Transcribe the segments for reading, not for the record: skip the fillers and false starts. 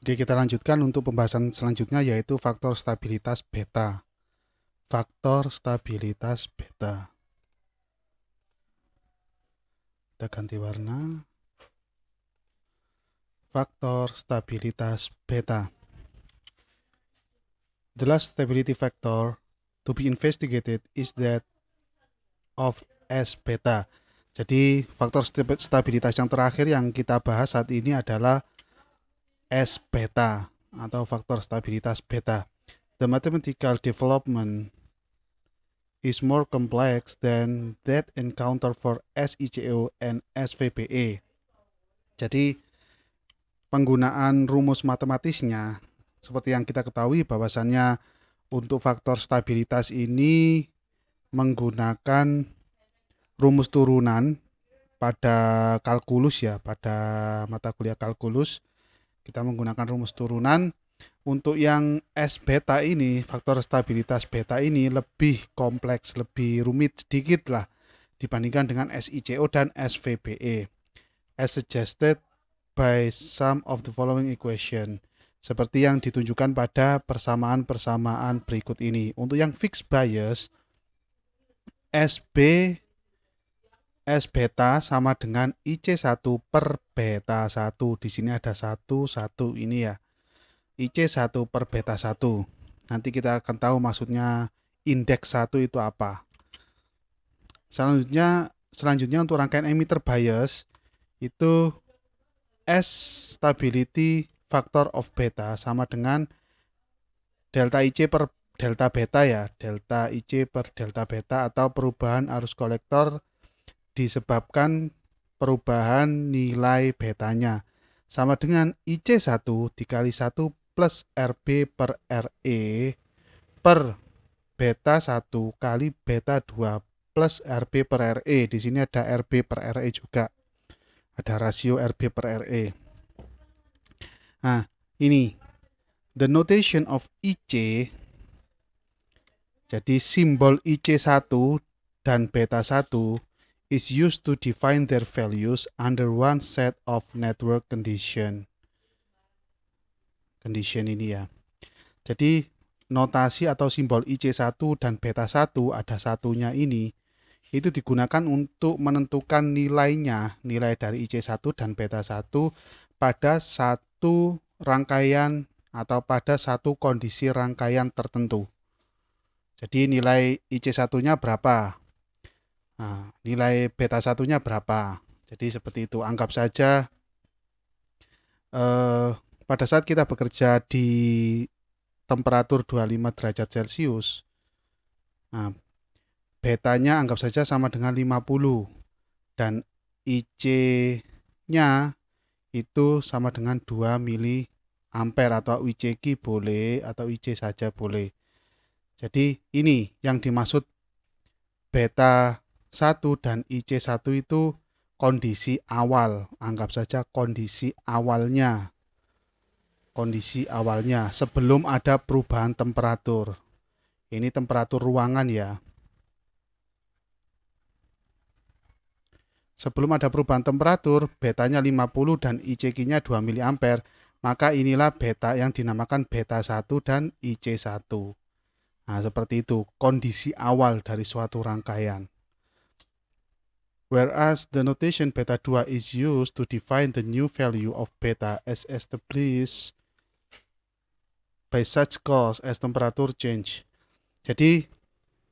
Oke, kita lanjutkan untuk pembahasan selanjutnya yaitu faktor stabilitas beta. Faktor stabilitas beta. Kita ganti warna. Faktor stabilitas beta. The last stability factor to be investigated is that of S beta. Jadi faktor stabilitas yang terakhir yang kita bahas saat ini adalah S beta atau faktor stabilitas beta. The mathematical development is more complex than that encounter for SICO and SVBE. Jadi penggunaan rumus matematisnya seperti yang kita ketahui bahwasannya untuk faktor stabilitas ini menggunakan rumus turunan pada kalkulus ya, pada mata kuliah kalkulus kita menggunakan rumus turunan. Untuk yang S beta ini, faktor stabilitas beta ini lebih kompleks, lebih rumit sedikit lah dibandingkan dengan SICO dan SVBE. As suggested by some of the following equation. Seperti yang ditunjukkan pada persamaan-persamaan berikut ini. Untuk yang fixed bias, SB S beta sama dengan IC1 per beta 1. Di sini ada 1, 1 ini ya. IC1 per beta 1. Nanti kita akan tahu maksudnya indeks 1 itu apa. Selanjutnya untuk rangkaian emitter bias itu S stability factor of beta sama dengan delta IC per delta beta ya. Delta IC per delta beta atau perubahan arus kolektor disebabkan perubahan nilai betanya sama dengan IC1 dikali 1 plus RB per RE per beta 1 kali beta 2 plus RB per RE. Di sini ada RB per RE juga. Ada rasio RB per RE. Nah, ini the notation of IC. Jadi simbol IC1 dan beta 1 is used to define their values under one set of network condition. Condition ini ya. Jadi notasi atau simbol IC1 dan beta 1 ada satunya ini itu digunakan untuk menentukan nilainya, nilai dari IC1 dan beta 1 pada satu rangkaian atau pada satu kondisi rangkaian tertentu. Jadi nilai IC1-nya berapa? Nah, nilai beta 1-nya berapa? Jadi seperti itu. Anggap saja pada saat kita bekerja di temperatur 25 derajat Celcius, nah, betanya anggap saja sama dengan 50 dan IC-nya itu sama dengan 2 mili ampere atau ICQ boleh atau IC saja boleh. Jadi ini yang dimaksud beta 1 dan IC1 itu kondisi awal. Anggap saja kondisi awalnya. Kondisi awalnya sebelum ada perubahan temperatur. Ini temperatur ruangan ya. Sebelum ada perubahan temperatur, betanya 50 dan ICQ-nya 2 mA, maka inilah beta yang dinamakan beta 1 dan IC1. Nah, seperti itu kondisi awal dari suatu rangkaian. Whereas the notation beta 2 is used to define the new value of beta as established by such cause as temperature change. Jadi,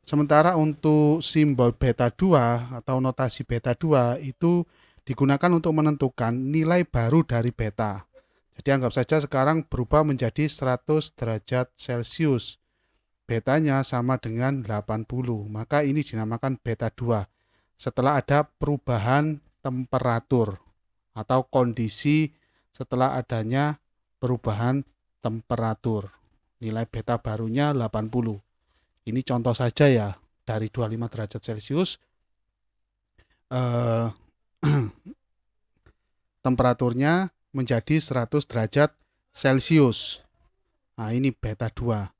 sementara untuk simbol beta 2 atau notasi beta 2 itu digunakan untuk menentukan nilai baru dari beta. Jadi anggap saja sekarang berubah menjadi 100 derajat Celcius. Betanya sama dengan 80. Maka ini dinamakan beta 2. Setelah ada perubahan temperatur atau kondisi setelah adanya perubahan temperatur. Nilai beta barunya 80. Ini contoh saja ya, dari 25 derajat Celcius eh, temperaturnya menjadi 100 derajat Celcius. Nah, ini beta 2.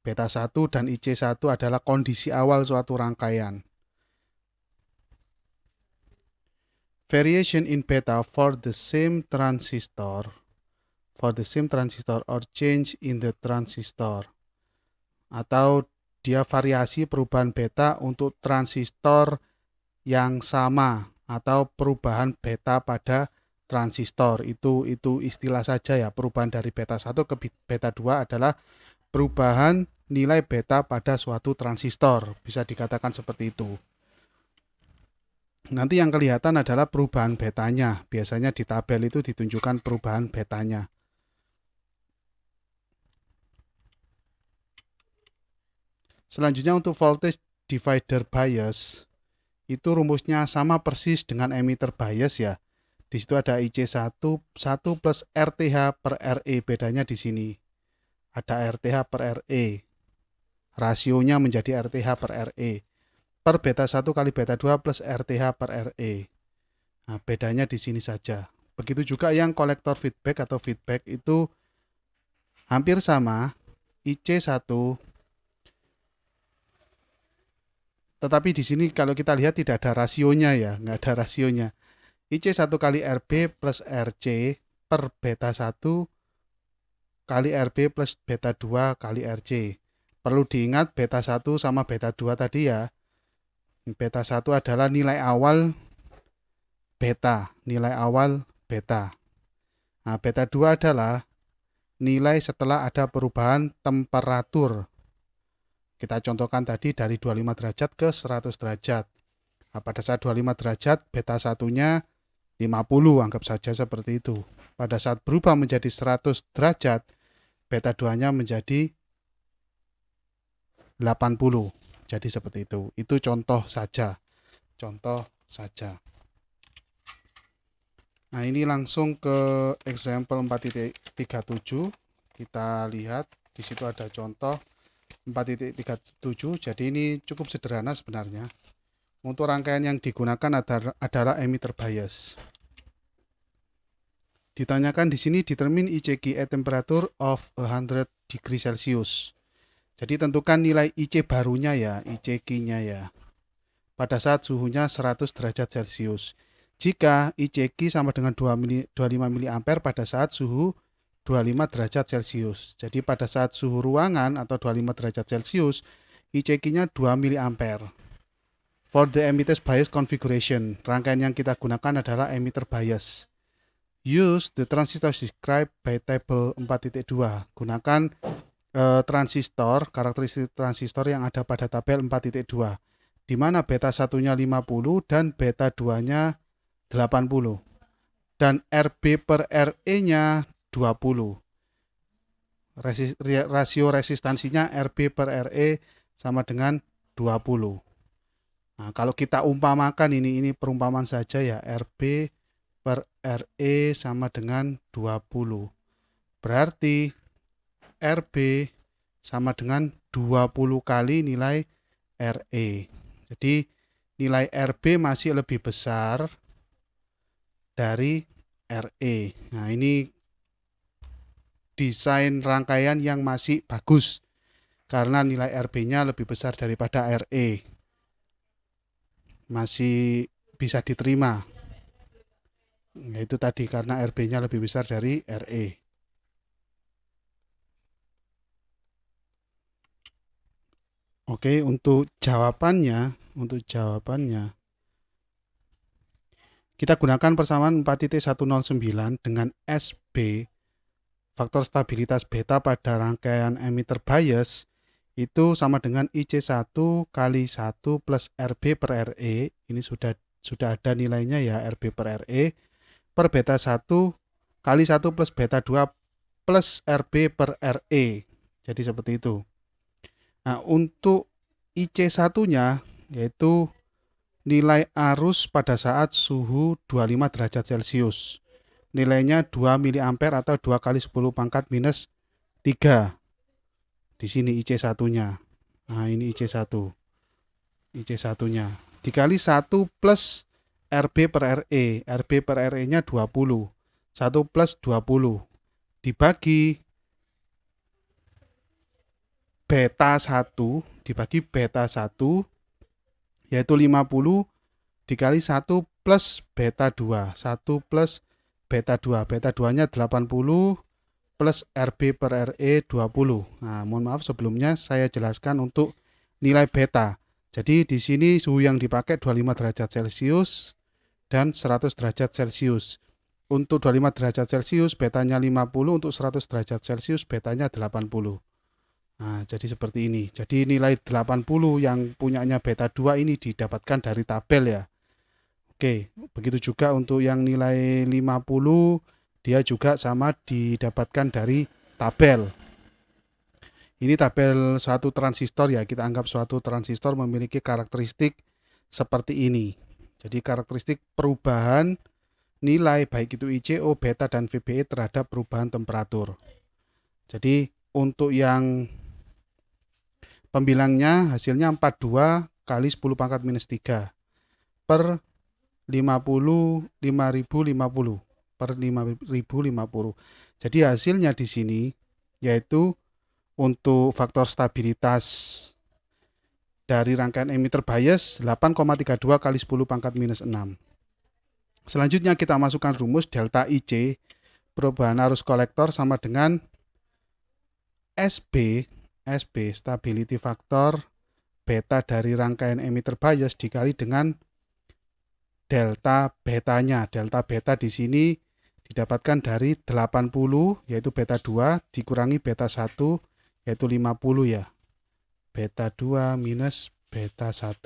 Beta 1 dan IC1 adalah kondisi awal suatu rangkaian. Variation in beta for the same transistor for the same transistor or change in the transistor. Atau dia variasi perubahan beta untuk transistor yang sama atau perubahan beta pada transistor. Itu istilah saja ya. Perubahan dari beta 1 ke beta 2 adalah perubahan nilai beta pada suatu transistor. Bisa dikatakan seperti itu. Nanti yang kelihatan adalah perubahan betanya. Biasanya di tabel itu ditunjukkan perubahan betanya. Selanjutnya untuk voltage divider bias, itu rumusnya sama persis dengan emitter bias ya. Di situ ada IC1 1 plus RTH per RE, bedanya di sini. Ada RTH per RE. Rasionya menjadi RTH per RE. Per beta 1 kali beta 2 plus RTH per RE. Nah, bedanya di sini saja. Begitu juga yang kolektor feedback atau feedback itu hampir sama, IC1. Tetapi di sini kalau kita lihat tidak ada rasionya ya, nggak ada rasionya. IC1 kali RB plus RC per beta 1 kali RB plus beta 2 kali RC. Perlu diingat beta 1 sama beta 2 tadi ya. Beta 1 adalah nilai awal beta, nilai awal beta. Nah, beta 2 adalah nilai setelah ada perubahan temperatur. Kita contohkan tadi dari 25 derajat ke 100 derajat. Nah, pada saat 25 derajat, beta 1-nya 50, anggap saja seperti itu. Pada saat berubah menjadi 100 derajat, beta 2-nya menjadi 80. Jadi seperti itu. Itu contoh saja. Contoh saja. Nah, ini langsung ke example 4.37. Kita lihat di situ ada contoh 4.37. Jadi ini cukup sederhana sebenarnya. Untuk rangkaian yang digunakan adalah emitter bias. Ditanyakan di sini determine ICQ at temperature of 100 degree Celsius. Jadi tentukan nilai IC barunya ya, ICQ-nya ya. Pada saat suhunya 100 derajat Celcius. Jika ICQ sama dengan 25 mA pada saat suhu 25 derajat Celcius. Jadi pada saat suhu ruangan atau 25 derajat Celcius, ICQ-nya 2 mA. For the emitter bias configuration, rangkaian yang kita gunakan adalah emitter bias. Use the transistor described by table 4.2. Gunakan transistor, karakteristik transistor yang ada pada tabel 4.2. Di mana beta 1-nya 50 dan beta 2-nya 80. Dan RB per RE-nya 20. Rasio resistansinya RB per RE sama dengan 20. Nah, kalau kita umpamakan ini perumpamaan saja ya, RB per RE sama dengan 20. Berarti RB sama dengan 20 kali nilai RE. Jadi nilai RB masih lebih besar dari RE. Nah, ini desain rangkaian yang masih bagus karena nilai RB-nya lebih besar daripada RE. Masih bisa diterima. Yaitu tadi karena RB-nya lebih besar dari RE. Oke, untuk jawabannya kita gunakan persamaan 4.109 dengan SB, faktor stabilitas beta pada rangkaian emitter bias itu sama dengan IC1 kali 1 plus RB per RE. Ini sudah ada nilainya ya, RB per RE per beta 1 kali 1 plus beta 2 plus RB per RE. Jadi seperti itu. Nah, untuk IC1-nya yaitu nilai arus pada saat suhu 25 derajat Celcius. Nilainya 2 mA atau 2 kali 10 pangkat minus 3. Di sini IC1-nya. Nah, ini IC1. IC1-nya. Dikali 1 plus RB per RE. RB per RE-nya 20. 1 plus 20. Dibagi beta 1. Dibagi beta 1. Yaitu 50 dikali 1 plus beta 2. 1 plus beta 2. Beta 2-nya 80 plus RB per RE 20. Nah, mohon maaf sebelumnya saya jelaskan untuk nilai beta. Jadi di sini suhu yang dipakai 25 derajat Celcius dan 100 derajat Celcius. Untuk 25 derajat Celcius betanya 50, untuk 100 derajat Celcius betanya 80. Nah, jadi seperti ini. Jadi nilai 80 yang punyanya beta 2 ini didapatkan dari tabel ya. Oke, begitu juga untuk yang nilai 50 dia juga sama didapatkan dari tabel. Ini tabel suatu transistor ya, kita anggap suatu transistor memiliki karakteristik seperti ini. Jadi karakteristik perubahan nilai baik itu ICO, beta, dan VBE terhadap perubahan temperatur. Jadi untuk yang pembilangnya hasilnya 42 kali 10 pangkat minus 3 per 50 5050 per 5050. Jadi hasilnya di sini yaitu untuk faktor stabilitas dari rangkaian emitter bias 8,32 kali 10 pangkat minus 6. Selanjutnya kita masukkan rumus delta IC perubahan arus kolektor sama dengan SB stability factor beta dari rangkaian emitter bias dikali dengan delta betanya. Delta beta di sini didapatkan dari 80 yaitu beta 2 dikurangi beta 1 yaitu 50 ya. Beta 2 minus beta 1.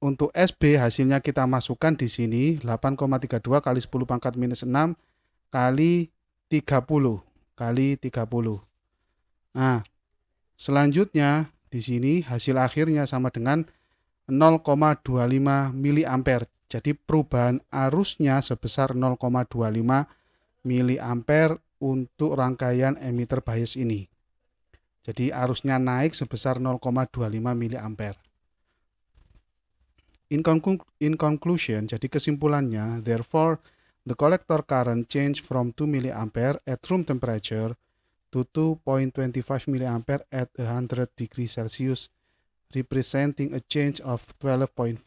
Untuk SB hasilnya kita masukkan di sini 8,32 kali 10 pangkat minus 6 kali 30 kali 30. Nah, selanjutnya di sini hasil akhirnya sama dengan 0,25 miliampere. Jadi perubahan arusnya sebesar 0,25 miliampere untuk rangkaian emitter bias ini. Jadi arusnya naik sebesar 0,25 miliampere. In conclusion, jadi kesimpulannya, therefore, the collector current change from 2 milliampere at room temperature to 2.25 milliampere at 100 degrees Celsius, representing a change of 12.5%.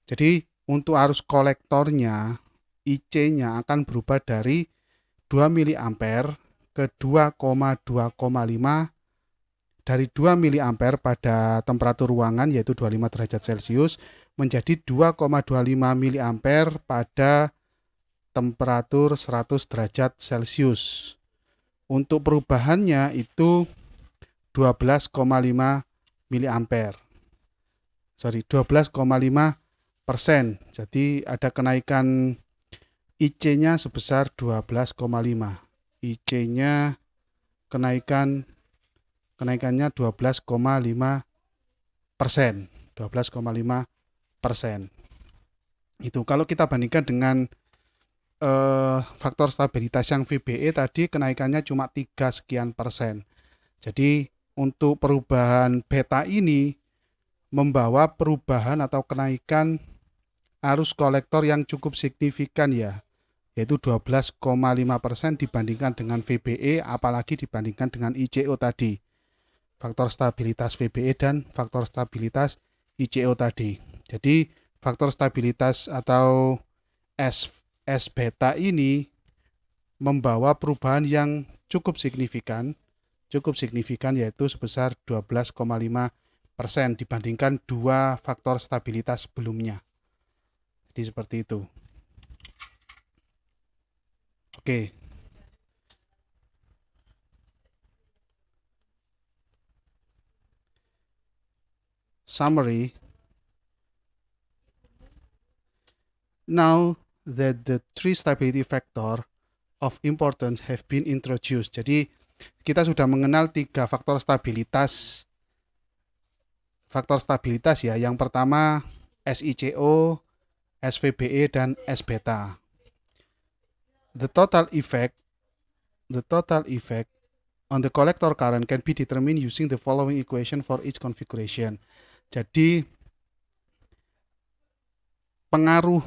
Jadi untuk arus kolektornya, IC-nya akan berubah dari 2 milliampere ke 2,2,5 dari 2 miliampere pada temperatur ruangan yaitu 25 derajat Celcius menjadi 2,25 miliampere pada temperatur 100 derajat Celcius. Untuk perubahannya itu 12,5 miliampere. 12,5%. Jadi ada kenaikan IC-nya sebesar 12,5. IC-nya kenaikannya 12,5%. 12,5%. Itu kalau kita bandingkan dengan faktor stabilitas yang VBE tadi kenaikannya cuma 3 sekian persen. Jadi untuk perubahan beta ini membawa perubahan atau kenaikan arus kolektor yang cukup signifikan ya, yaitu 12,5% dibandingkan dengan VBE, apalagi dibandingkan dengan ICO tadi. Faktor stabilitas VBE dan faktor stabilitas ICO tadi. Jadi faktor stabilitas atau S beta ini membawa perubahan yang cukup signifikan yaitu sebesar 12,5% dibandingkan dua faktor stabilitas sebelumnya. Jadi seperti itu. Oke. Summary. Now that the three stability factor of importance have been introduced. Jadi kita sudah mengenal tiga faktor stabilitas ya. Yang pertama SICO, SVBE, dan S beta. The total effect on the collector current can be determined using the following equation for each configuration. Jadi pengaruh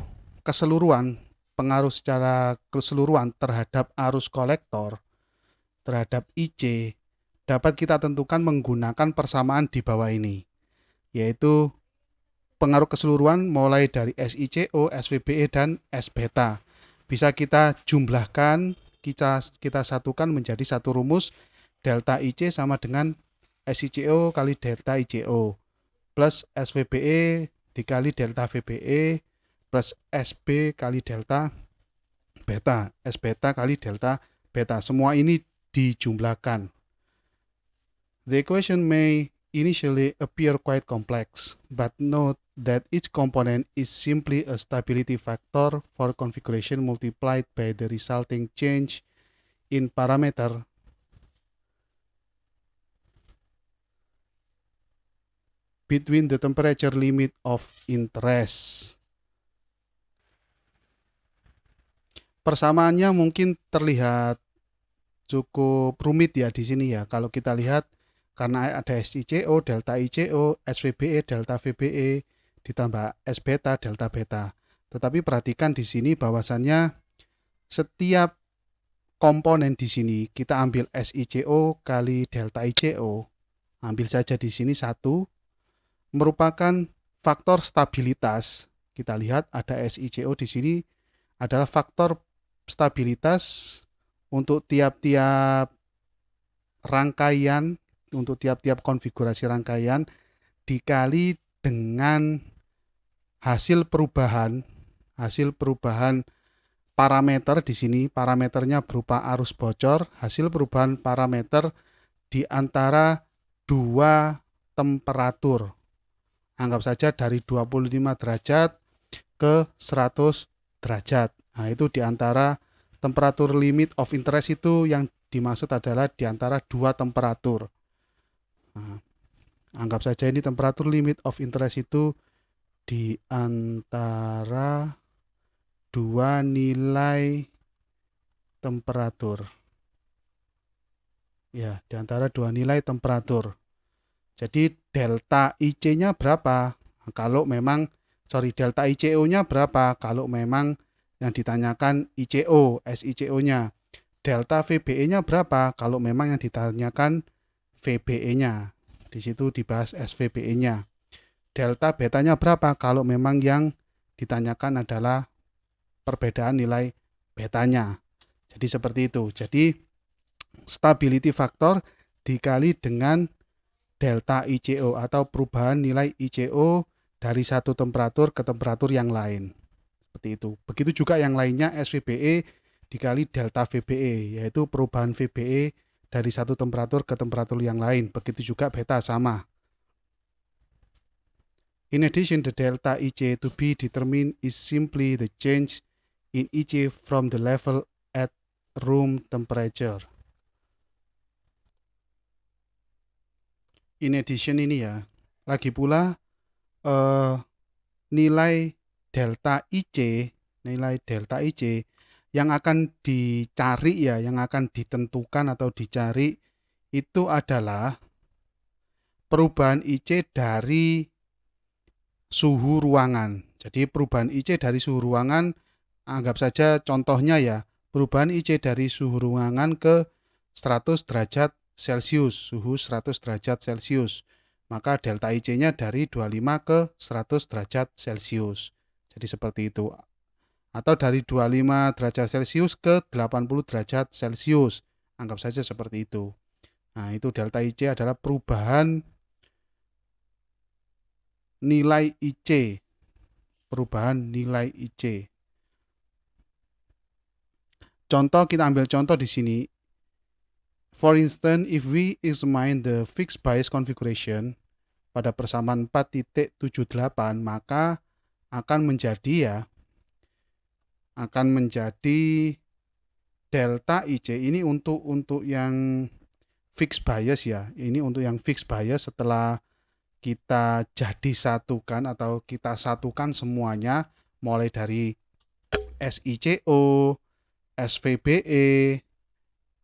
secara keseluruhan terhadap arus kolektor terhadap IC dapat kita tentukan menggunakan persamaan di bawah ini, yaitu pengaruh keseluruhan mulai dari SICO, SVBE, dan S beta. Bisa kita jumlahkan, kita satukan menjadi satu rumus, delta IC sama dengan SICO kali delta ICO plus SVBE dikali delta VBE plus SB kali delta beta, S beta kali delta beta. Semua ini dijumlahkan. The equation may initially appear quite complex, but note that each component is simply a stability factor for configuration multiplied by the resulting change in parameter between the temperature limit of interest. Persamaannya mungkin terlihat cukup rumit ya di sini ya. Kalau kita lihat karena ada SICO, delta ICO, SVBE, delta VBE, ditambah S beta, delta beta. Tetapi perhatikan di sini bahwasannya setiap komponen di sini kita ambil SICO kali delta ICO, ambil saja di sini 1, merupakan faktor stabilitas. Kita lihat ada SICO di sini adalah faktor stabilitas untuk tiap-tiap rangkaian, untuk tiap-tiap konfigurasi rangkaian dikali dengan hasil perubahan parameter di sini. Parameternya berupa arus bocor, hasil perubahan parameter di antara dua temperatur. Anggap saja dari 25 derajat ke 100 derajat. Nah, itu di antara temperatur limit of interest itu yang dimaksud adalah di antara dua temperatur. Nah, anggap saja ini temperatur limit of interest itu di antara dua nilai temperatur. Ya, di antara dua nilai temperatur. Jadi delta IC-nya berapa? Kalau memang delta ICO-nya berapa? Kalau memang yang ditanyakan ICO, SICO-nya. Delta VBE-nya berapa? Kalau memang yang ditanyakan VBE-nya. Di situ dibahas SVBE-nya. Delta betanya berapa? Kalau memang yang ditanyakan adalah perbedaan nilai betanya. Jadi seperti itu. Jadi stability factor dikali dengan delta ICO atau perubahan nilai ICO dari satu temperatur ke temperatur yang lain. Seperti itu. Begitu juga yang lainnya SVBE dikali delta VBE, yaitu perubahan VBE dari satu temperatur ke temperatur yang lain. Begitu juga beta sama. In addition, the delta IC to be determined is simply the change in IC from the level at room temperature. In addition ini ya, lagi pula nilai delta IC yang akan dicari ya, yang akan ditentukan atau dicari itu adalah perubahan IC dari suhu ruangan. Jadi perubahan IC dari suhu ruangan, anggap saja contohnya ya, perubahan IC dari suhu ruangan ke 100 derajat Celcius, suhu 100 derajat Celcius. Maka delta IC-nya dari 25 ke 100 derajat Celcius. Jadi seperti itu. Atau dari 25 derajat Celcius ke 80 derajat Celcius. Anggap saja seperti itu. Nah, itu delta IC adalah perubahan nilai IC. Perubahan nilai IC. Contoh, kita ambil contoh di sini. For instance, if we examine the fixed bias configuration pada persamaan 4.78, maka akan menjadi delta IC ini untuk yang fixed bias ya. Ini untuk yang fixed bias setelah kita jadi satukan atau kita satukan semuanya mulai dari SICO, SVBE,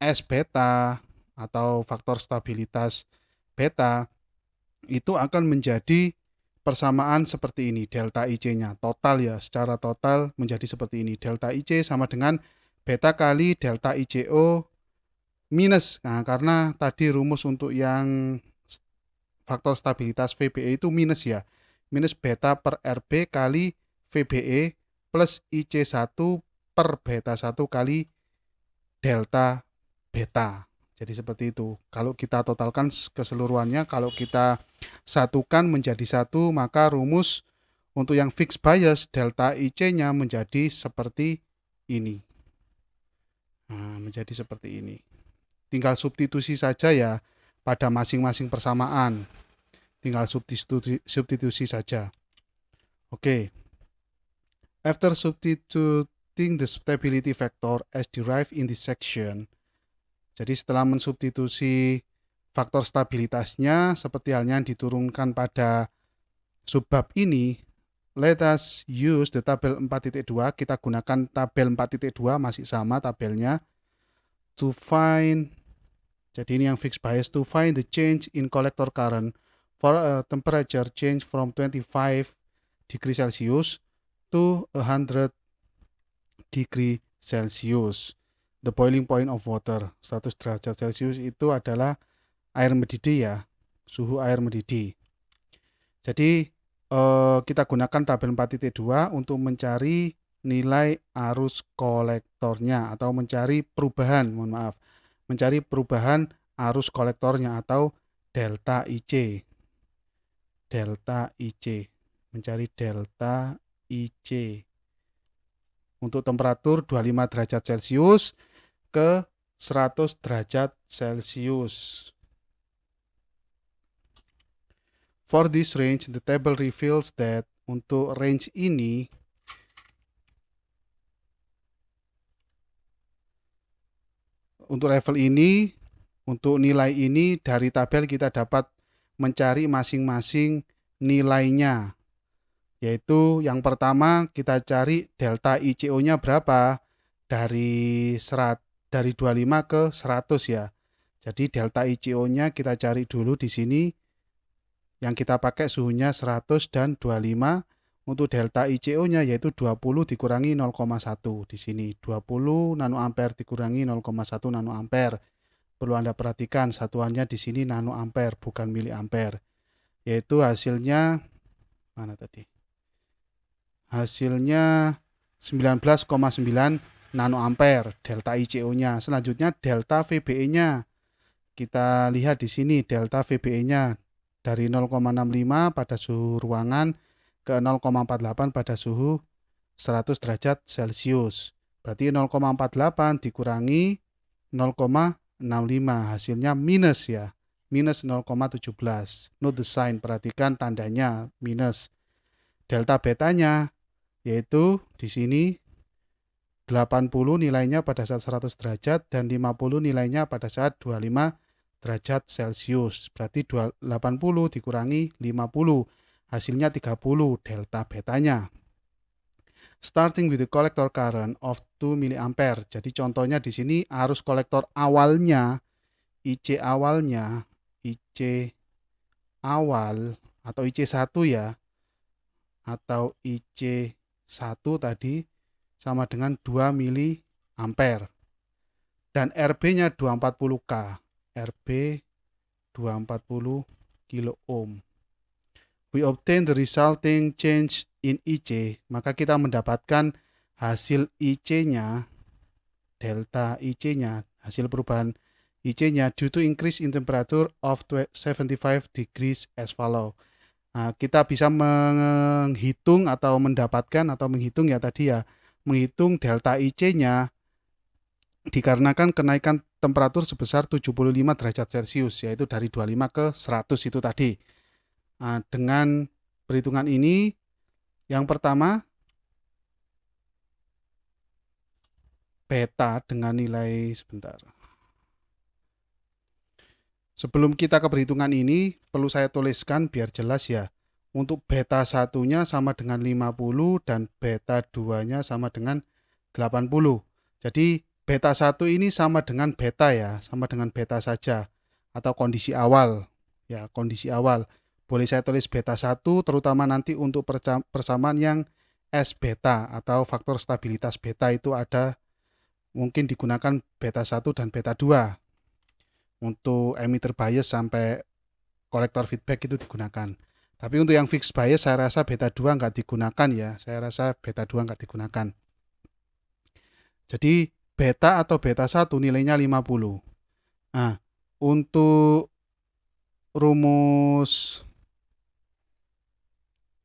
S beta atau faktor stabilitas beta itu akan menjadi persamaan seperti ini. Delta IC-nya total ya, secara total menjadi seperti ini. Delta IC sama dengan beta kali delta ICO minus. Nah, karena tadi rumus untuk yang faktor stabilitas VBE itu minus ya. Minus beta per RB kali VBE plus IC1 per beta 1 kali delta beta. Jadi seperti itu. Kalau kita totalkan keseluruhannya, kalau kita satukan menjadi satu, maka rumus untuk yang fixed bias delta IC-nya menjadi seperti ini. Nah, menjadi seperti ini. Tinggal substitusi saja ya pada masing-masing persamaan. Tinggal substitusi saja. Oke. After substituting the stability factor as derived in this section. Jadi setelah mensubstitusi faktor stabilitasnya seperti halnya yang diturunkan pada subbab ini, let us use the tabel 4.2. Kita gunakan tabel 4.2, masih sama tabelnya, to find, jadi ini yang fixed bias, to find the change in collector current for a temperature change from 25 degree Celsius to 100 degree Celsius. The boiling point of water, 100 derajat Celcius itu adalah air mendidih ya, suhu air mendidih. Jadi kita gunakan tabel 4.2 untuk mencari nilai arus kolektornya atau mencari perubahan, mencari perubahan arus kolektornya atau delta IC. Delta IC, mencari delta IC untuk temperatur 25 derajat Celcius ke 100 derajat Celcius. For this range, the table reveals that untuk range ini, untuk level ini, untuk nilai ini dari tabel kita dapat mencari masing-masing nilainya. Yaitu yang pertama kita cari delta ICO-nya berapa dari 25 ke 100 ya. Jadi delta ICO-nya kita cari dulu di sini. Yang kita pakai suhunya 100 dan 25. Untuk delta ICO-nya yaitu 20 dikurangi 0,1 di sini. 20 nanoampere dikurangi 0,1 nanoampere. Perlu Anda perhatikan satuannya di sini nanoampere bukan miliampere. Yaitu hasilnya mana tadi? Hasilnya 19,9 nanoampere delta ICO-nya. Selanjutnya delta VBE-nya. Kita lihat di sini delta VBE-nya dari 0,65 pada suhu ruangan ke 0,48 pada suhu 100 derajat Celcius. Berarti 0,48 dikurangi 0,65 hasilnya minus ya. Minus 0,17. Note the sign, perhatikan tandanya minus. Delta betanya yaitu di sini 80 nilainya pada saat 100 derajat dan 50 nilainya pada saat 25 derajat Celcius. Berarti 80 dikurangi 50, hasilnya 30 delta betanya. Starting with the collector current of 2 mA. Jadi contohnya di sini arus kolektor awalnya, IC awalnya, IC awal atau IC1 ya, atau IC1 tadi sama dengan 2 mA. Dan RB-nya 240K. RB 240 kilo ohm. We obtain the resulting change in IC, maka kita mendapatkan hasil IC-nya, delta IC-nya, hasil perubahan IC-nya due to increase in temperature of 75 degrees as follow. Nah, kita bisa menghitung atau mendapatkan atau menghitung ya tadi ya, menghitung delta IC-nya dikarenakan kenaikan temperatur sebesar 75 derajat Celcius, yaitu dari 25 ke 100 itu tadi. Nah, dengan perhitungan ini, yang pertama, beta dengan nilai, sebentar. Sebelum kita ke perhitungan ini, perlu saya tuliskan biar jelas ya. Untuk beta 1-nya sama dengan 50 dan beta 2-nya sama dengan 80. Jadi, beta 1 ini sama dengan beta ya, sama dengan beta saja atau kondisi awal. Ya, kondisi awal. Boleh saya tulis beta 1 terutama nanti untuk persamaan yang S beta atau faktor stabilitas beta itu ada mungkin digunakan beta 1 dan beta 2. Untuk emitter bias sampai kolektor feedback itu digunakan. Tapi untuk yang fixed bias saya rasa beta 2 nggak digunakan ya. Saya rasa beta 2 nggak digunakan. Jadi beta atau beta 1 nilainya 50. Nah, untuk rumus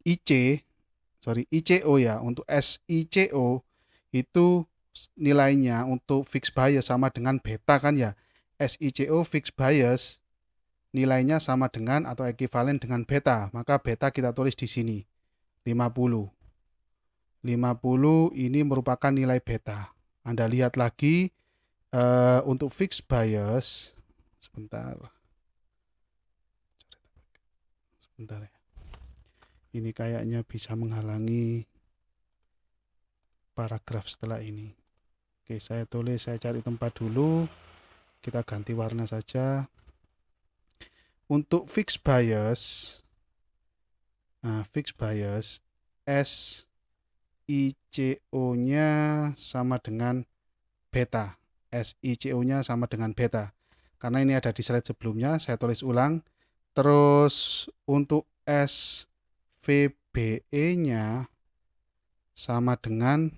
ICO ya, untuk SICO itu nilainya untuk fixed bias sama dengan beta kan ya. SICO fixed bias nilainya sama dengan atau ekuivalen dengan beta, maka beta kita tulis di sini 50. 50 ini merupakan nilai beta. Anda lihat lagi untuk fixed bias, sebentar ya. Ini kayaknya bisa menghalangi paragraf setelah ini. Oke, saya cari tempat dulu. Kita ganti warna saja. Untuk fixed bias, SICO-nya sama dengan beta. SICO-nya sama dengan beta. Karena ini ada di slide sebelumnya, saya tulis ulang. Terus untuk SVBE-nya sama dengan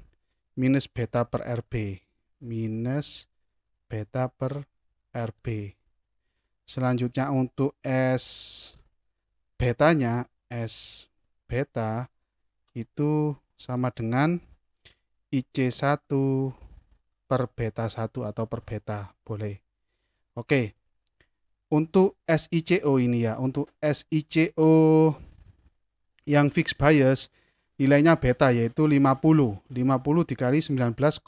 minus beta per RB. Minus beta per RB. Selanjutnya untuk S betanya, S beta itu sama dengan IC1 per beta 1 atau per beta, boleh. Oke, untuk SICO ini ya, untuk SICO yang fixed bias, nilainya beta yaitu 50. 50 dikali 19,9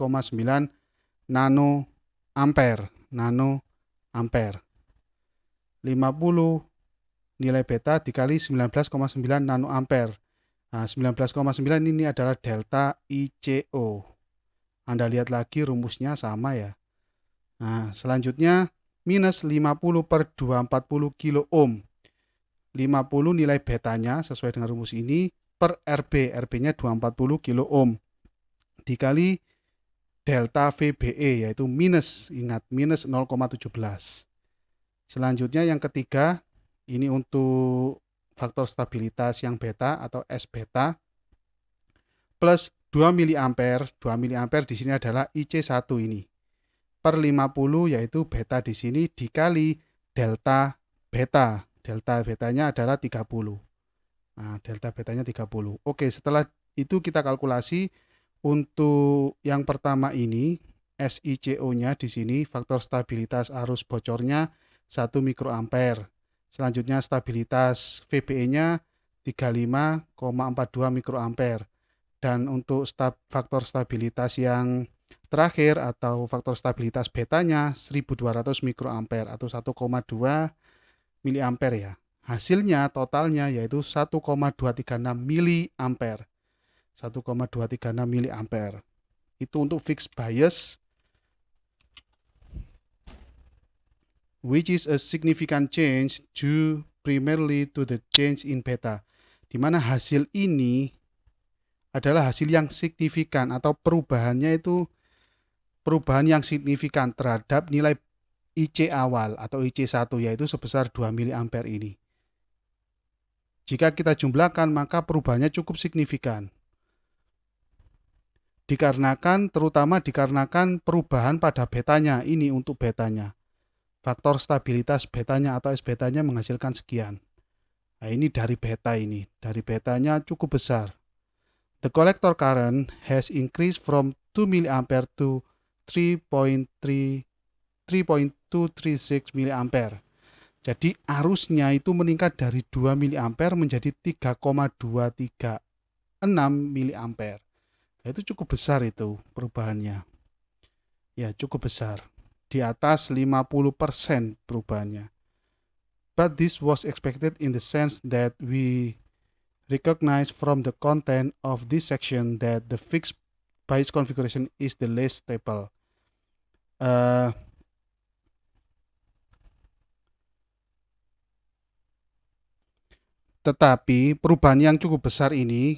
nano ampere. 50 nilai beta dikali 19,9 nano ampere. Nah, 19,9 ini adalah delta ICO. Anda lihat lagi rumusnya sama ya. Nah, selanjutnya minus 50 per 240 kilo ohm. 50 nilai betanya sesuai dengan rumus ini per RB. RB-nya 240 kilo ohm. Dikali delta VBE yaitu minus, ingat minus 0,17. Selanjutnya yang ketiga, ini untuk faktor stabilitas yang beta atau S beta plus 2 mA. 2 mA di sini adalah IC1 ini. Per 50 yaitu beta di sini dikali delta beta. Delta betanya adalah 30. Nah, delta betanya 30. Oke, setelah itu kita kalkulasi untuk yang pertama ini SICO-nya di sini faktor stabilitas arus bocornya 1 mikroampere. Selanjutnya stabilitas VBE-nya 35,42 mikroampere. Dan untuk faktor stabilitas yang terakhir atau faktor stabilitas betanya 1200 mikroampere atau 1,2 miliampere ya. Hasilnya totalnya yaitu 1,236 miliampere. 1,236 miliampere. Itu untuk fixed bias, which is a significant change due primarily to the change in beta. Di mana hasil ini adalah hasil yang signifikan atau perubahannya itu perubahan yang signifikan terhadap nilai IC awal atau IC1 yaitu sebesar 2 miliampere ini. Jika kita jumlahkan maka perubahannya cukup signifikan. Terutama dikarenakan perubahan pada betanya, ini untuk betanya. Faktor stabilitas betanya atau S betanya menghasilkan sekian. Nah, ini dari betanya cukup besar. The collector current has increased from 2 mA to 3.236 mA. Jadi arusnya itu meningkat dari 2 mA menjadi 3,236 mA. Itu cukup besar itu perubahannya. Ya, cukup besar. Di atas 50% perubahannya. But this was expected in the sense that we recognize from the content of this section that the fixed bias configuration is the least stable. Tetapi perubahan yang cukup besar ini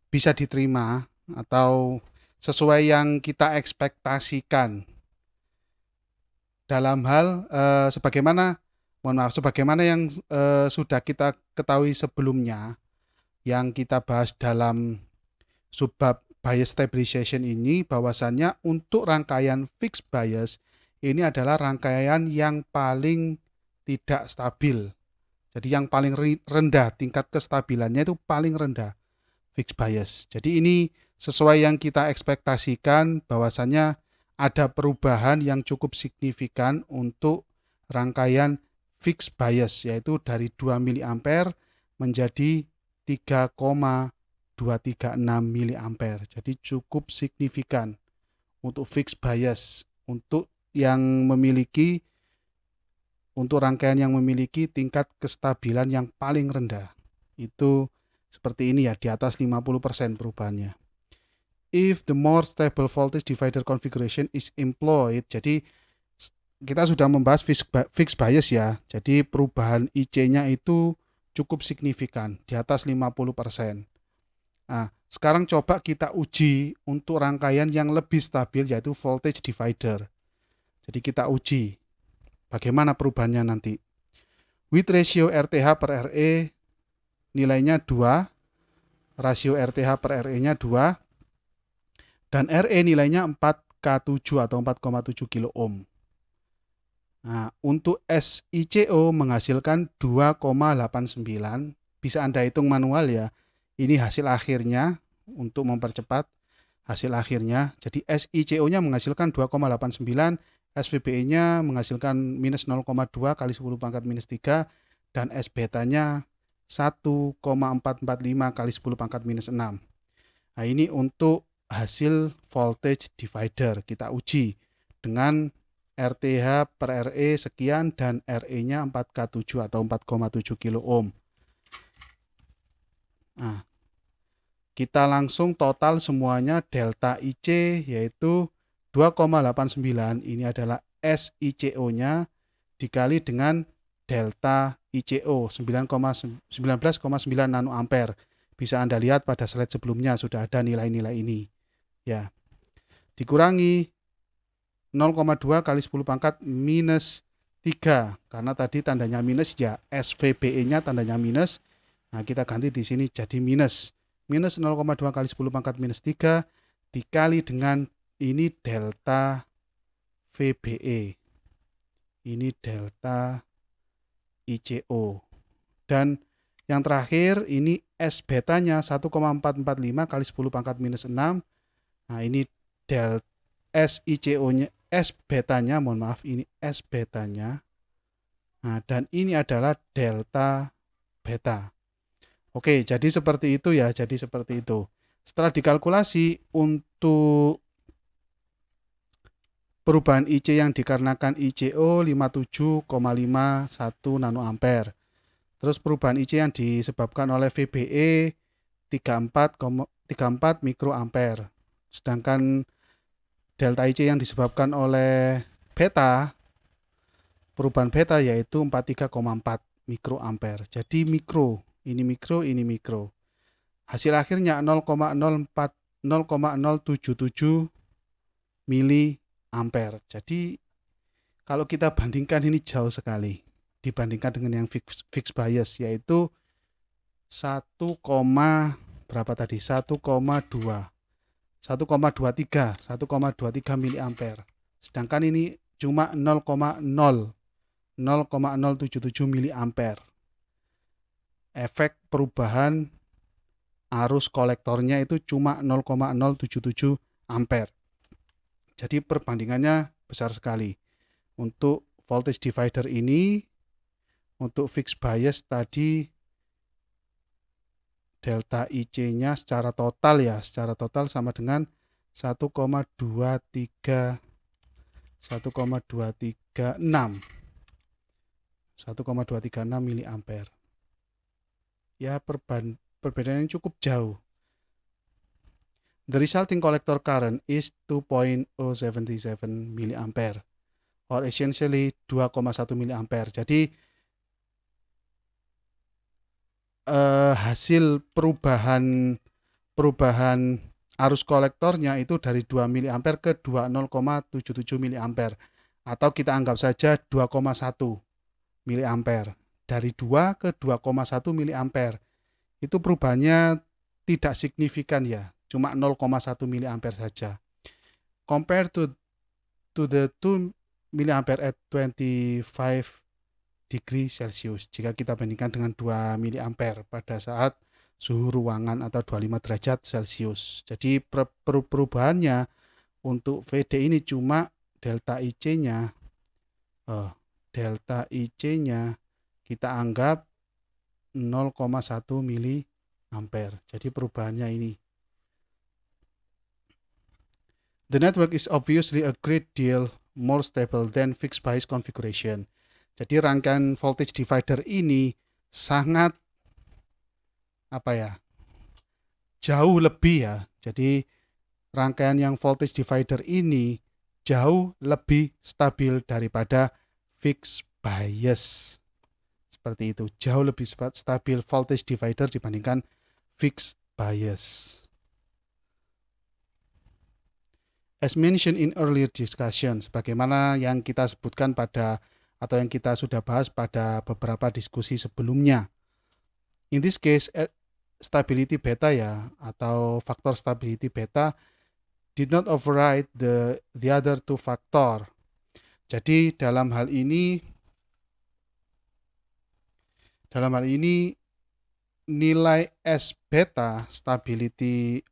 bisa diterima atau sesuai yang kita ekspektasikan dalam hal sebagaimana yang sudah kita ketahui sebelumnya yang kita bahas dalam subbab bias stabilization ini bahwasannya untuk rangkaian fixed bias ini adalah rangkaian yang paling tidak stabil. Jadi yang paling rendah, tingkat kestabilannya itu paling rendah, fixed bias. Jadi ini sesuai yang kita ekspektasikan bahwasannya ada perubahan yang cukup signifikan untuk rangkaian fixed bias, yaitu dari 2 mA menjadi 3,236 mA. Jadi cukup signifikan untuk fixed bias untuk rangkaian yang memiliki tingkat kestabilan yang paling rendah. Itu seperti ini ya, di atas 50% perubahannya. If the more stable voltage divider configuration is employed, jadi kita sudah membahas fixed bias ya. Jadi perubahan IC-nya itu cukup signifikan, di atas 50%. Nah, sekarang coba kita uji untuk rangkaian yang lebih stabil, yaitu voltage divider. Jadi kita uji bagaimana perubahannya nanti. With ratio RTH per RE nilainya 2, rasio RTH per RE-nya 2, dan RE nilainya 4K7 atau 4,7 kilo ohm. Nah, untuk SICO menghasilkan 2,89. Bisa Anda hitung manual ya. Ini hasil akhirnya untuk mempercepat hasil akhirnya. Jadi SICO-nya menghasilkan 2,89, SVBE-nya menghasilkan minus 0,2 kali 10 pangkat minus 3, dan S beta-nya 1,445 kali 10 pangkat minus 6. Nah, ini untuk hasil voltage divider. Kita uji dengan RTH per RE sekian dan RE-nya 4K7 atau 4,7 kilo ohm. Nah, kita langsung total semuanya delta IC yaitu 2,89. Ini adalah SICO-nya dikali dengan delta ICO 19,9 nanoampere. Bisa Anda lihat pada slide sebelumnya sudah ada nilai-nilai ini. Ya. Dikurangi 0,2 kali 10 pangkat minus 3. Karena tadi tandanya minus ya, SVBE-nya tandanya minus. Nah, kita ganti di sini jadi minus. Minus 0,2 kali 10 pangkat minus 3 dikali dengan ini delta VBE. Ini delta ICO. Dan yang terakhir ini S betanya 1,445 kali 10 pangkat minus 6. Nah, ini delta SICO-nya, S betanya, mohon maaf, ini S betanya. Nah, dan ini adalah delta beta. Oke, jadi seperti itu ya, jadi seperti itu. Setelah dikalkulasi untuk perubahan IC yang dikarenakan ICO 57,51 nanoampere. Terus perubahan IC yang disebabkan oleh VBE 34 mikroampere. Sedangkan delta IC yang disebabkan oleh beta, perubahan beta yaitu 43,4 mikroampere. Jadi mikro, ini mikro, ini mikro. Hasil akhirnya 0,077 miliampere. Jadi kalau kita bandingkan ini jauh sekali dibandingkan dengan yang fixed bias yaitu 1, berapa tadi? 1,23 miliampere. Sedangkan ini cuma 0,077 miliampere. Efek perubahan arus kolektornya itu cuma 0,077 ampere. Jadi perbandingannya besar sekali. Untuk voltage divider ini, untuk fixed bias tadi delta IC-nya secara total ya, secara total sama dengan 1,236 miliampere. Ya, perbedaannya cukup jauh. The resulting collector current is 2.077 miliampere or essentially 2,1 miliampere. Jadi hasil perubahan arus kolektornya itu dari 2 miliampere ke 20,77 miliampere, atau kita anggap saja 2,1 miliampere. Dari 2 ke 2,1 miliampere. Itu perubahannya tidak signifikan ya, cuma 0,1 miliampere saja. Compare to the 2 miliampere at 25 degree Celsius. Jika kita bandingkan dengan 2 miliampere pada saat suhu ruangan atau 25 derajat Celsius. Jadi perubahannya untuk VD ini cuma delta IC-nya kita anggap 0,1 miliampere. Jadi perubahannya ini. The network is obviously a great deal more stable than fixed bias configuration. Jadi rangkaian voltage divider ini sangat jauh lebih ya. Jadi rangkaian yang voltage divider ini jauh lebih stabil daripada fixed bias. Seperti itu, jauh lebih stabil voltage divider dibandingkan fixed bias. As mentioned in earlier discussion, sebagaimana yang kita sebutkan atau yang kita sudah bahas pada beberapa diskusi sebelumnya. In this case, stability beta atau faktor stability beta did not override the other two factor. Jadi dalam hal ini nilai S beta, stability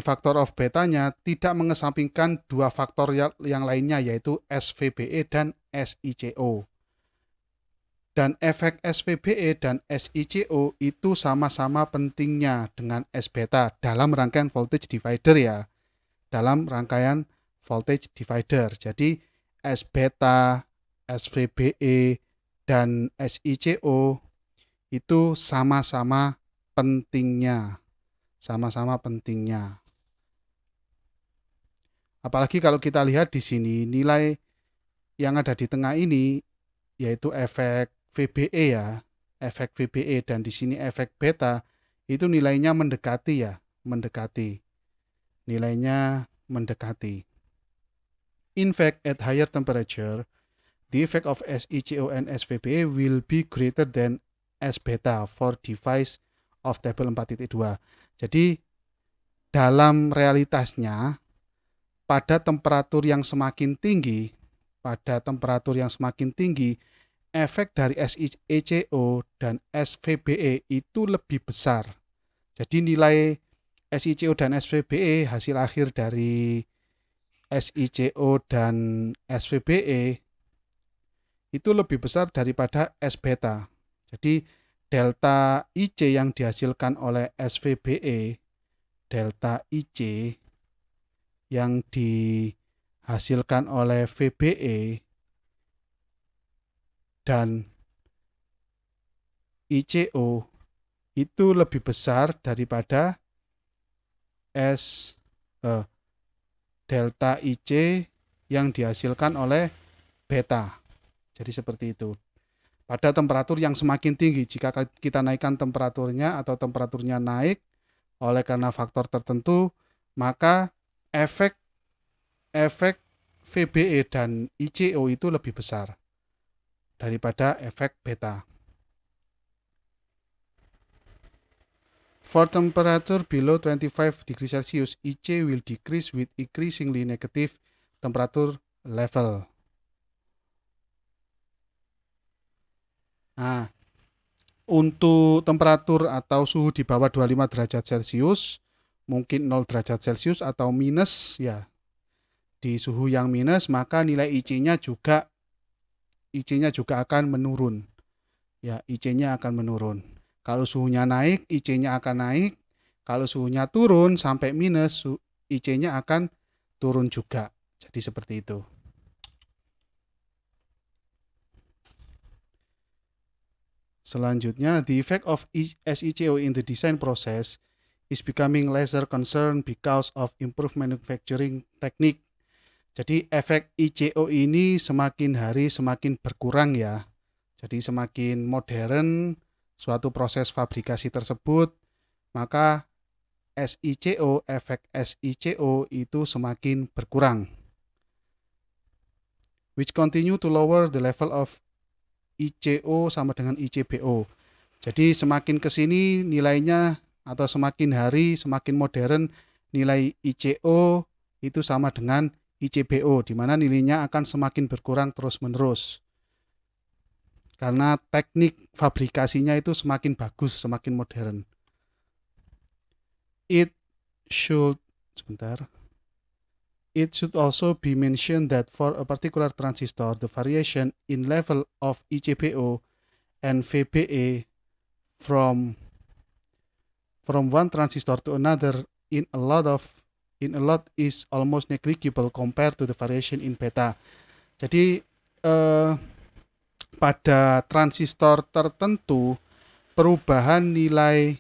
factor of betanya tidak mengesampingkan dua faktor yang lainnya, yaitu SVBE dan SICO. Dan efek SVBE dan SICO itu sama-sama pentingnya dengan S beta dalam rangkaian voltage divider ya. Dalam rangkaian voltage divider. Jadi S beta, SVBE, dan SICO itu sama-sama pentingnya. Apalagi kalau kita lihat di sini nilai yang ada di tengah ini yaitu efek VBE ya, efek VBE, dan di sini efek beta itu nilainya mendekati. In fact, at higher temperature, the effect of SICO and SVBE will be greater than S beta for device of table 4.2. Jadi dalam realitasnya pada temperatur yang semakin tinggi, efek dari SICO dan SVBE itu lebih besar. Jadi nilai SICO dan SVBE, hasil akhir dari SICO dan SVBE itu lebih besar daripada S beta. Jadi delta IC yang dihasilkan oleh SVBE, delta IC yang dihasilkan oleh VBE dan ICO itu lebih besar daripada delta IC yang dihasilkan oleh beta. Jadi seperti itu. Pada temperatur yang semakin tinggi, jika kita naikkan temperaturnya atau temperaturnya naik oleh karena faktor tertentu, maka efek VBE dan ICO itu lebih besar daripada efek beta. For temperature below 25 degrees Celsius, IC will decrease with increasingly negative temperature level. Nah, untuk temperatur atau suhu di bawah 25 derajat Celcius, mungkin 0 derajat Celcius atau minus ya. Di suhu yang minus, maka nilai IC-nya juga akan menurun. Ya, IC-nya akan menurun. Kalau suhunya naik, IC-nya akan naik. Kalau suhunya turun sampai minus, IC-nya akan turun juga. Jadi seperti itu. Selanjutnya, the effect of SICO in the design process is becoming lesser concern because of improved manufacturing technique. Jadi efek ICO ini semakin hari semakin berkurang ya. Jadi semakin modern suatu proses fabrikasi tersebut, maka efek SICO itu semakin berkurang. Which continue to lower the level of ICO sama dengan ICBO. Jadi semakin ke sini nilainya atau semakin hari semakin modern, nilai ICO itu sama dengan ICBO, di mana nilainya akan semakin berkurang terus-menerus. Karena teknik fabrikasinya itu semakin bagus, semakin modern. It should sebentar. It should also be mentioned that for a particular transistor, the variation in level of ICBO and VBA from one transistor to another in a lot is almost negligible compared to the variation in beta. Jadi pada transistor tertentu perubahan nilai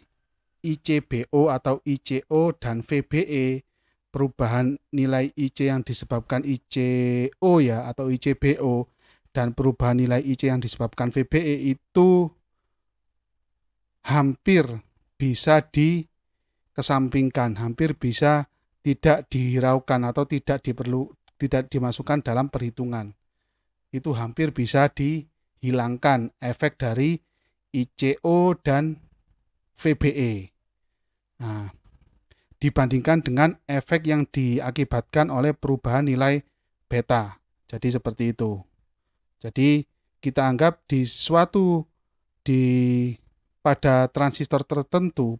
ICBO atau ICO dan VBE, perubahan nilai IC yang disebabkan ICO ya atau ICBO dan perubahan nilai IC yang disebabkan VBE itu hampir bisa dikesampingkan, hampir bisa tidak dihiraukan atau tidak dimasukkan dalam perhitungan. Itu hampir bisa dihilangkan efek dari ICO dan VBE. Nah, dibandingkan dengan efek yang diakibatkan oleh perubahan nilai beta. Jadi seperti itu. Jadi kita anggap di pada transistor tertentu,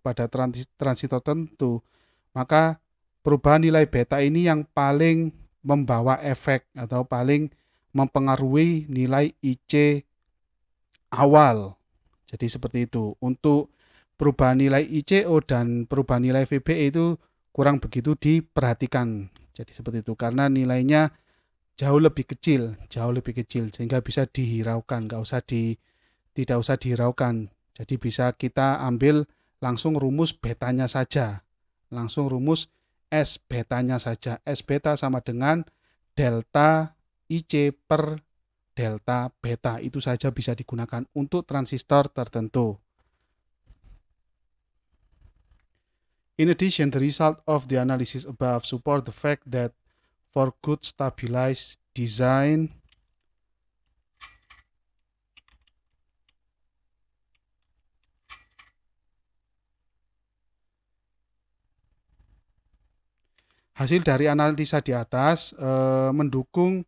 maka perubahan nilai beta ini yang paling membawa efek atau paling mempengaruhi nilai IC awal. Jadi seperti itu. Untuk perubahan nilai ICO dan perubahan nilai VBE itu kurang begitu diperhatikan. Jadi seperti itu karena nilainya jauh lebih kecil sehingga bisa dihiraukan, tidak usah dihiraukan. Jadi bisa kita ambil langsung rumus betanya saja. Langsung rumus S betanya saja. S beta sama dengan delta IC per delta beta. Itu saja bisa digunakan untuk transistor tertentu. In addition, the result of the analysis above support the fact that for good stabilized design, hasil dari analisa di atas mendukung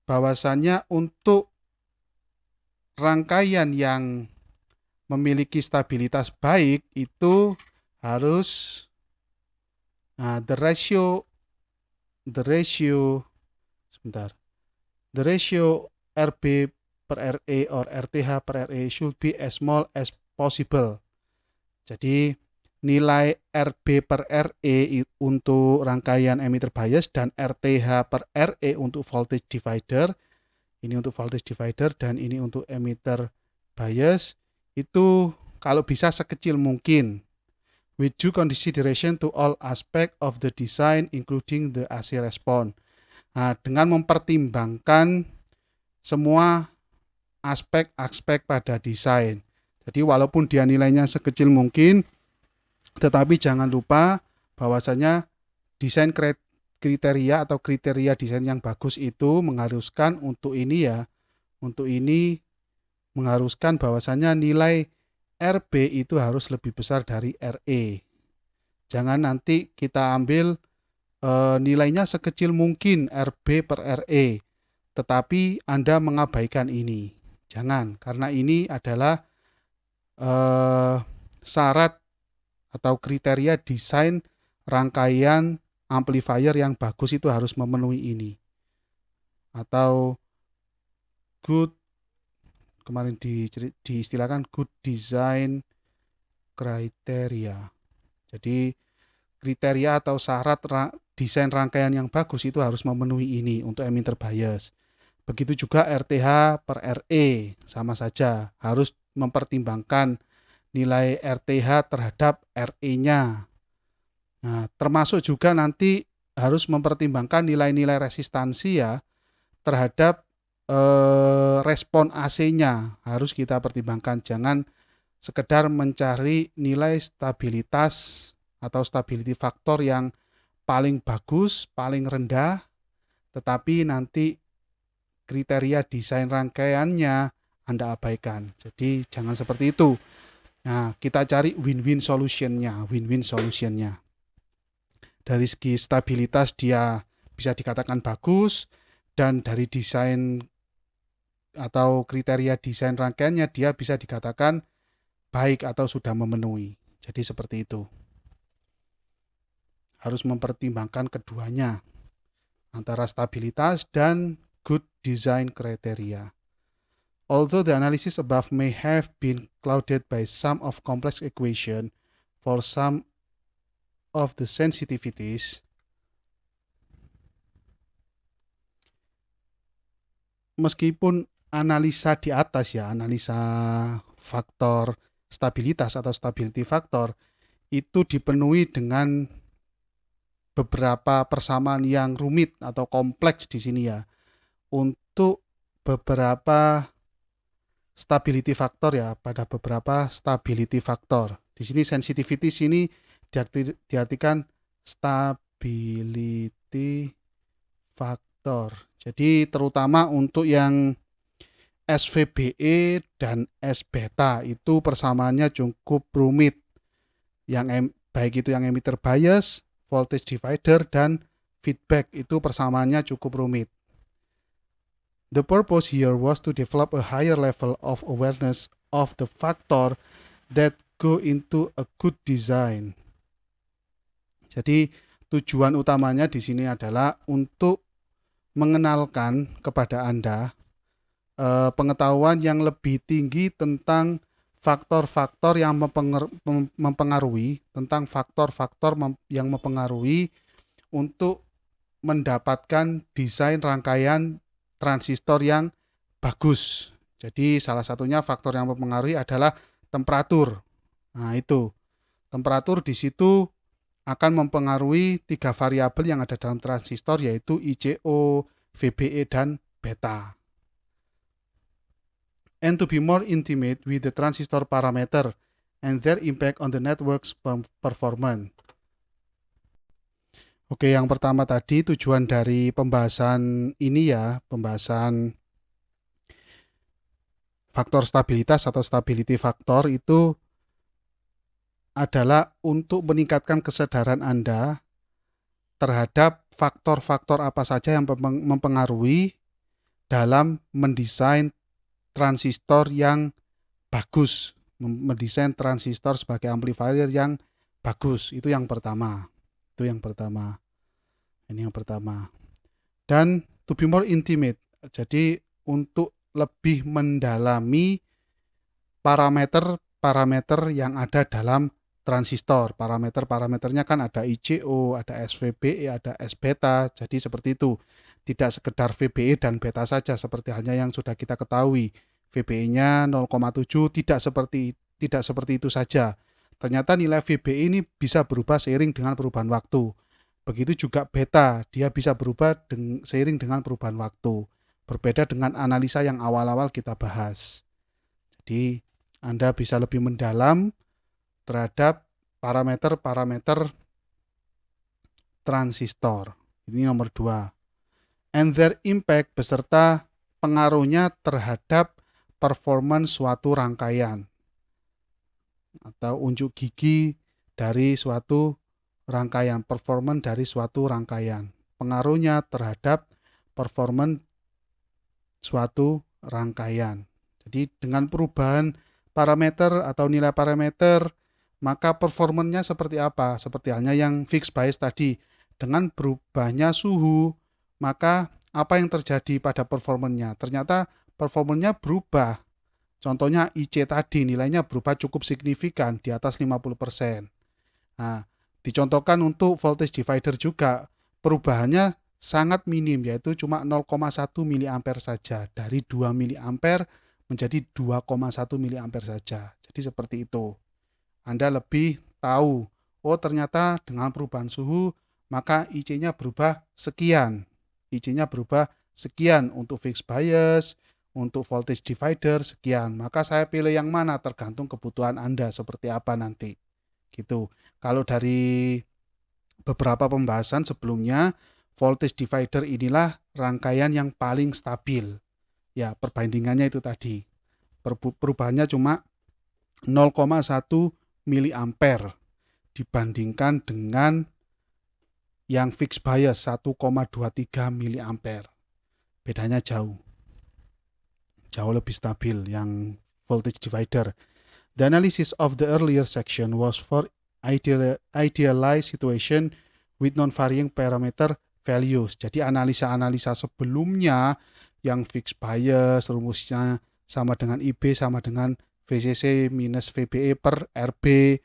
bahwasannya untuk rangkaian yang memiliki stabilitas baik itu harus the ratio RB per RA or RTH per RA should be as small as possible. Jadi nilai RB per RE untuk rangkaian emitter bias dan RTH per RE untuk voltage divider, ini untuk voltage divider dan ini untuk emitter bias, itu kalau bisa sekecil mungkin with due consideration to all aspect of the design including the AC response. Nah, dengan mempertimbangkan semua aspek-aspek pada desain. Jadi walaupun dia nilainya sekecil mungkin, tetapi jangan lupa bahwasanya desain kriteria atau kriteria desain yang bagus itu mengharuskan untuk ini mengharuskan bahwasanya nilai RB itu harus lebih besar dari RE. Jangan nanti kita ambil nilainya sekecil mungkin RB per RE, tetapi Anda mengabaikan ini. Jangan, karena ini adalah syarat atau kriteria desain rangkaian amplifier yang bagus itu harus memenuhi ini. Atau good, kemarin diistilahkan good design criteria. Jadi kriteria atau syarat desain rangkaian yang bagus itu harus memenuhi ini untuk emitter bias. Begitu juga RTH per RE, sama saja harus mempertimbangkan nilai RTH terhadap RE-nya. Nah, termasuk juga nanti harus mempertimbangkan nilai-nilai resistansi ya terhadap respon AC-nya. Harus kita pertimbangkan, jangan sekedar mencari nilai stabilitas atau stability factor yang paling bagus, paling rendah, tetapi nanti kriteria desain rangkaiannya Anda abaikan. Jadi jangan seperti itu. Nah, kita cari win-win solutionnya, win-win solutionnya. Dari segi stabilitas dia bisa dikatakan bagus, dan dari desain atau kriteria desain rangkaiannya dia bisa dikatakan baik atau sudah memenuhi. Jadi seperti itu. Harus mempertimbangkan keduanya, antara stabilitas dan good design criteria. Although the analysis above may have been clouded by some of complex equation for some of the sensitivities, meskipun analisa di atas ya, analisa faktor stabilitas atau stability factor itu dipenuhi dengan beberapa persamaan yang rumit atau kompleks di sini ya. Untuk beberapa stability factor ya, pada beberapa stability factor. Di sini sensitivity sini diartikan stability factor. Jadi terutama untuk yang SVBE dan S beta itu persamaannya cukup rumit. Baik itu yang emitter bias, voltage divider, dan feedback itu persamaannya cukup rumit. The purpose here was to develop a higher level of awareness of the factor that go into a good design. Jadi tujuan utamanya di sini adalah untuk mengenalkan kepada Anda pengetahuan yang lebih tinggi tentang faktor-faktor yang mempengaruhi, tentang faktor-faktor yang mempengaruhi untuk mendapatkan desain rangkaian transistor yang bagus. Jadi salah satunya faktor yang mempengaruhi adalah temperatur. Nah, itu. Temperatur di situ akan mempengaruhi 3 variabel yang ada dalam transistor, yaitu ICO, VBE, dan beta. And to be more intimate with the transistor parameter and their impact on the network's performance. Oke, yang pertama tadi tujuan dari pembahasan ini ya, pembahasan faktor stabilitas atau stability factor itu adalah untuk meningkatkan kesadaran Anda terhadap faktor-faktor apa saja yang mempengaruhi dalam mendesain transistor yang bagus, mendesain transistor sebagai amplifier yang bagus. Itu yang pertama. Itu yang pertama. Ini yang pertama. Dan to be more intimate. Jadi untuk lebih mendalami parameter-parameter yang ada dalam transistor. Parameter-parameternya kan ada ICO, ada SVBE, ada S beta. Jadi seperti itu. Tidak sekedar VBE dan beta saja seperti halnya yang sudah kita ketahui. VBE-nya 0,7 tidak seperti itu saja. Ternyata nilai VBE ini bisa berubah seiring dengan perubahan waktu. Begitu juga beta, dia bisa berubah seiring dengan perubahan waktu. Berbeda dengan analisa yang awal-awal kita bahas. Jadi Anda bisa lebih mendalam terhadap parameter-parameter transistor. Ini nomor 2. And their impact beserta pengaruhnya terhadap performance suatu rangkaian atau unjuk gigi dari suatu rangkaian, performance dari suatu rangkaian. Pengaruhnya terhadap performance suatu rangkaian. Jadi dengan perubahan parameter atau nilai parameter, maka performanya seperti apa? Seperti halnya yang fixed bias tadi. Dengan berubahnya suhu, maka apa yang terjadi pada performanya? Ternyata performanya berubah. Contohnya IC tadi nilainya berubah cukup signifikan di atas 50%. Nah, dicontohkan untuk voltage divider juga perubahannya sangat minim, yaitu cuma 0,1 miliampere saja, dari 2 miliampere menjadi 2,1 miliampere saja. Jadi seperti itu. Anda lebih tahu, oh ternyata dengan perubahan suhu maka IC-nya berubah sekian. IC-nya berubah sekian untuk fixed bias, untuk voltage divider sekian. Maka saya pilih yang mana tergantung kebutuhan Anda seperti apa nanti. Gitu. Kalau dari beberapa pembahasan sebelumnya, voltage divider inilah rangkaian yang paling stabil. Ya, perbandingannya itu tadi. Perubahannya cuma 0,1 miliampere dibandingkan dengan yang fixed bias 1,23 miliampere. Bedanya jauh lebih stabil yang voltage divider. The analysis of the earlier section was for idealized situation with non-varying parameter values. Jadi analisa-analisa sebelumnya yang fixed bias, rumusnya sama dengan IB sama dengan VCC minus VBE per RB.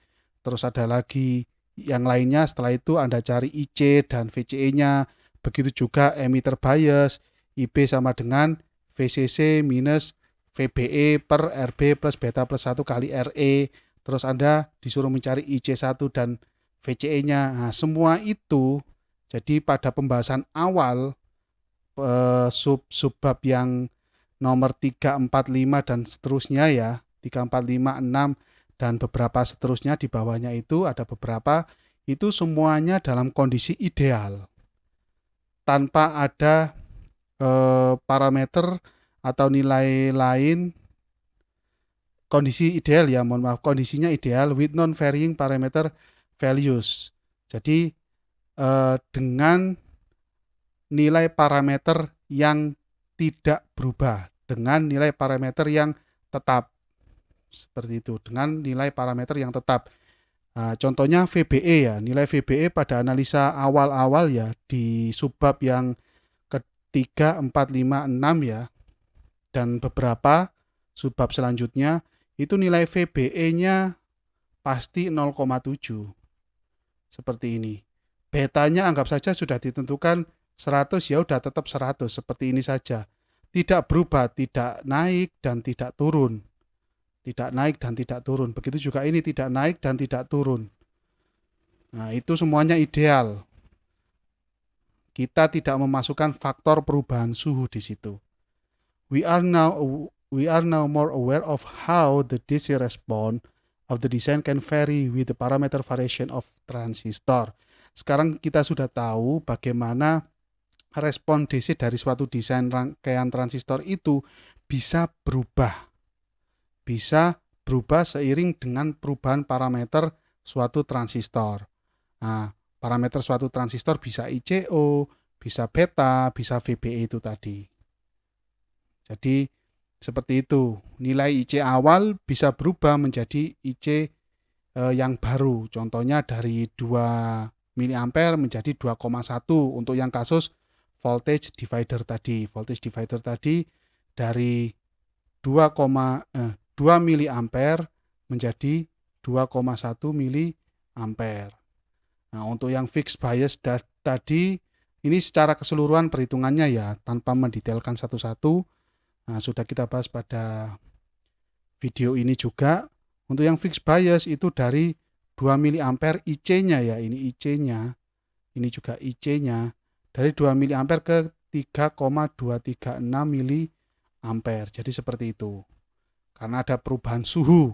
Terus ada lagi yang lainnya, setelah itu Anda cari IC dan VCE-nya. Begitu juga emitter bias, IB sama dengan VCC minus VBE per RB plus beta plus 1 kali RE. Terus Anda disuruh mencari IC1 dan VCE-nya. Nah, semua itu jadi pada pembahasan awal subbab yang nomor 3, 4, 5 dan seterusnya ya. 3, 4, 5, 6 dan beberapa seterusnya di bawahnya itu ada beberapa, itu semuanya dalam kondisi ideal. Tanpa ada parameter atau nilai lain, kondisi ideal ya, mohon maaf, kondisinya ideal with non-varying parameter values. Jadi dengan nilai parameter yang tidak berubah, dengan nilai parameter yang tetap. Seperti itu, dengan nilai parameter yang tetap. Contohnya VBE ya, nilai VBE pada analisa awal-awal ya, di subbab yang ketiga, 4, 5, 6 ya, dan beberapa subbab selanjutnya, itu nilai VBE-nya pasti 0,7. Seperti ini. Betanya anggap saja sudah ditentukan 100, ya udah tetap 100, seperti ini saja. Tidak berubah, tidak naik dan tidak turun. Tidak naik dan tidak turun. Begitu juga ini tidak naik dan tidak turun. Nah, itu semuanya ideal. Kita tidak memasukkan faktor perubahan suhu di situ. We are now more aware of how the DC response of the design can vary with the parameter variation of transistor. Sekarang kita sudah tahu bagaimana respon DC dari suatu desain rangkaian transistor itu bisa berubah. Bisa berubah seiring dengan perubahan parameter suatu transistor. Nah, parameter suatu transistor bisa ICO, bisa beta, bisa VBE itu tadi. Jadi seperti itu. Nilai IC awal bisa berubah menjadi IC yang baru. Contohnya dari 2 miliampere menjadi 2,1 untuk yang kasus voltage divider tadi. Voltage divider tadi dari 2 miliampere menjadi 2,1 miliampere. Nah, untuk yang fixed bias tadi, ini secara keseluruhan perhitungannya ya, tanpa mendetailkan satu-satu. Nah, sudah kita bahas pada video ini juga. Untuk yang fixed bias itu dari 2 miliampere IC-nya ya, ini IC-nya. Ini juga IC-nya. Dari 2 miliampere ke 3,236 miliampere. Jadi seperti itu. Karena ada perubahan suhu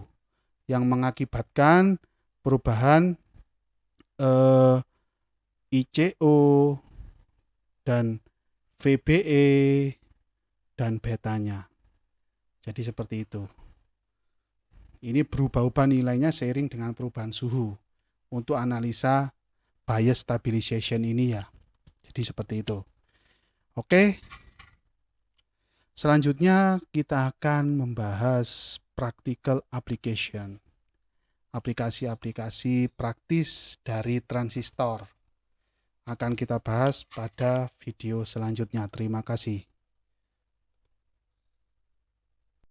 yang mengakibatkan perubahan ICO dan VBE dan betanya. Jadi seperti itu. Ini berubah-ubah nilainya seiring dengan perubahan suhu untuk analisa bias stabilization ini ya. Jadi seperti itu. Oke. Selanjutnya kita akan membahas practical application. Aplikasi-aplikasi praktis dari transistor. Akan kita bahas pada video selanjutnya. Terima kasih.